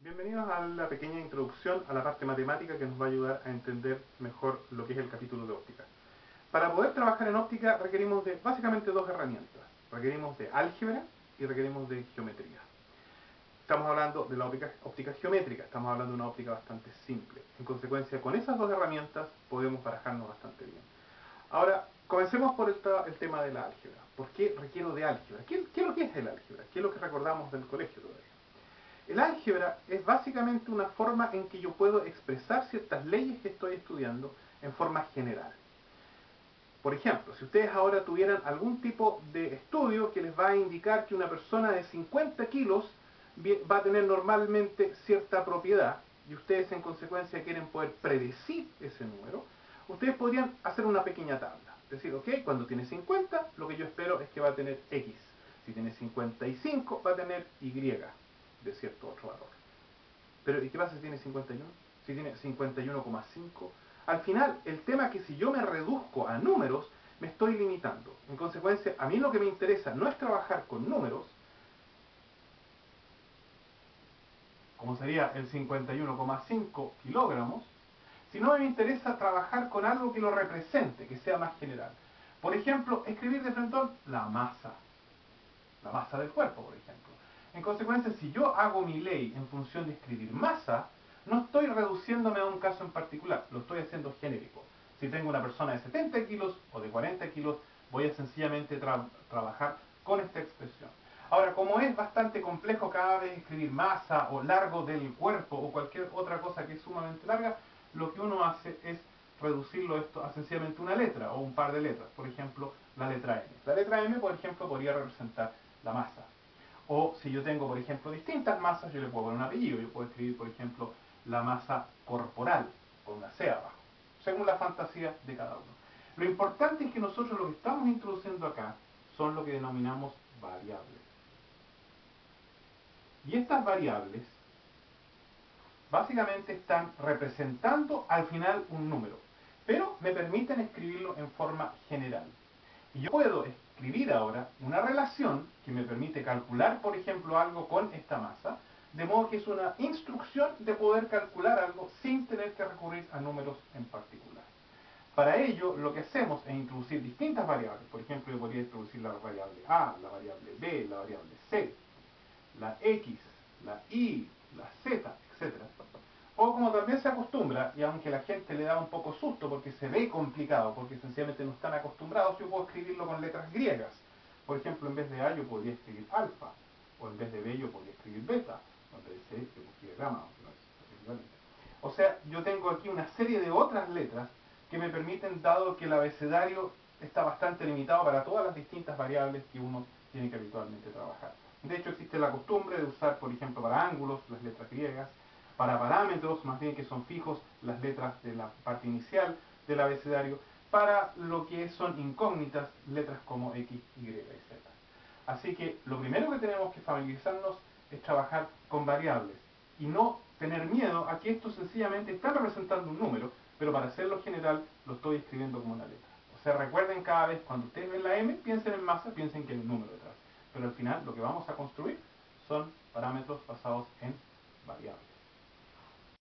Bienvenidos a la pequeña introducción a la parte matemática que nos va a ayudar a entender mejor lo que es el capítulo de óptica. Para poder trabajar en óptica requerimos de básicamente dos herramientas. Requerimos de álgebra y requerimos de geometría. Estamos hablando de la óptica geométrica, estamos hablando de una óptica bastante simple. En consecuencia, con esas dos herramientas podemos barajarnos bastante bien. Ahora, comencemos por el tema de la álgebra. ¿Por qué requiero de álgebra? ¿Qué es lo que es el álgebra? ¿Qué es lo que recordamos del colegio todavía? El álgebra es básicamente una forma en que yo puedo expresar ciertas leyes que estoy estudiando en forma general. Por ejemplo, si ustedes ahora tuvieran algún tipo de estudio que les va a indicar que una persona de 50 kilos va a tener normalmente cierta propiedad, y ustedes en consecuencia quieren poder predecir ese número, ustedes podrían hacer una pequeña tabla. Decir, ok, cuando tiene 50, lo que yo espero es que va a tener X. Si tiene 55, va a tener Y de cierto otro valor. Pero ¿y qué pasa si tiene 51? Si tiene 51,5. Al final, el tema es que si yo me reduzco a números, me estoy limitando. En consecuencia, a mí lo que me interesa no es trabajar con números, como sería el 51,5 kilogramos, sino me interesa trabajar con algo que lo represente, que sea más general. Por ejemplo, escribir de frente la masa del cuerpo, por ejemplo. En consecuencia, si yo hago mi ley en función de escribir masa, no estoy reduciéndome a un caso en particular, lo estoy haciendo genérico. Si tengo una persona de 70 kilos o de 40 kilos, voy a sencillamente trabajar con esta expresión. Ahora, como es bastante complejo cada vez escribir masa o largo del cuerpo o cualquier otra cosa que es sumamente larga, lo que uno hace es reducirlo esto a sencillamente una letra o un par de letras. Por ejemplo, la letra M. La letra M, por ejemplo, podría representar la masa. O si yo tengo, por ejemplo, distintas masas, yo le puedo poner un apellido. Yo puedo escribir, por ejemplo, la masa corporal, con una C abajo, según la fantasía de cada uno. Lo importante es que nosotros lo que estamos introduciendo acá son lo que denominamos variables. Y estas variables básicamente están representando al final un número, pero me permiten escribirlo en forma general. Y yo puedo escribir ahora una relación que me permite calcular, por ejemplo, algo con esta masa, de modo que es una instrucción de poder calcular algo sin tener que recurrir a números en particular. Para ello, lo que hacemos es introducir distintas variables. Por ejemplo, yo podría introducir la variable A, la variable B, la variable C, la X, la Y, la Z, etc. O como también se acostumbra, y aunque la gente le da un poco susto porque se ve complicado, porque sencillamente no están acostumbrados, yo puedo escribirlo con letras griegas. Por ejemplo, en vez de A yo podría escribir alfa, o en vez de B yo podría escribir beta, o en vez de C yo podría escribir gamma, aunque no es equivalente. O sea, yo tengo aquí una serie de otras letras que me permiten, dado que el abecedario está bastante limitado para todas las distintas variables que uno tiene que habitualmente trabajar. De hecho, existe la costumbre de usar, por ejemplo, para ángulos, las letras griegas, para parámetros, más bien que son fijos, las letras de la parte inicial del abecedario, para lo que son incógnitas, letras como X, Y y Z. Así que lo primero que tenemos que familiarizarnos es trabajar con variables y no tener miedo a que esto sencillamente está representando un número, pero para hacerlo general lo estoy escribiendo como una letra. O sea, recuerden cada vez cuando ustedes ven la M, piensen en masa, piensen que hay un número detrás. Pero al final lo que vamos a construir son parámetros basados en variables.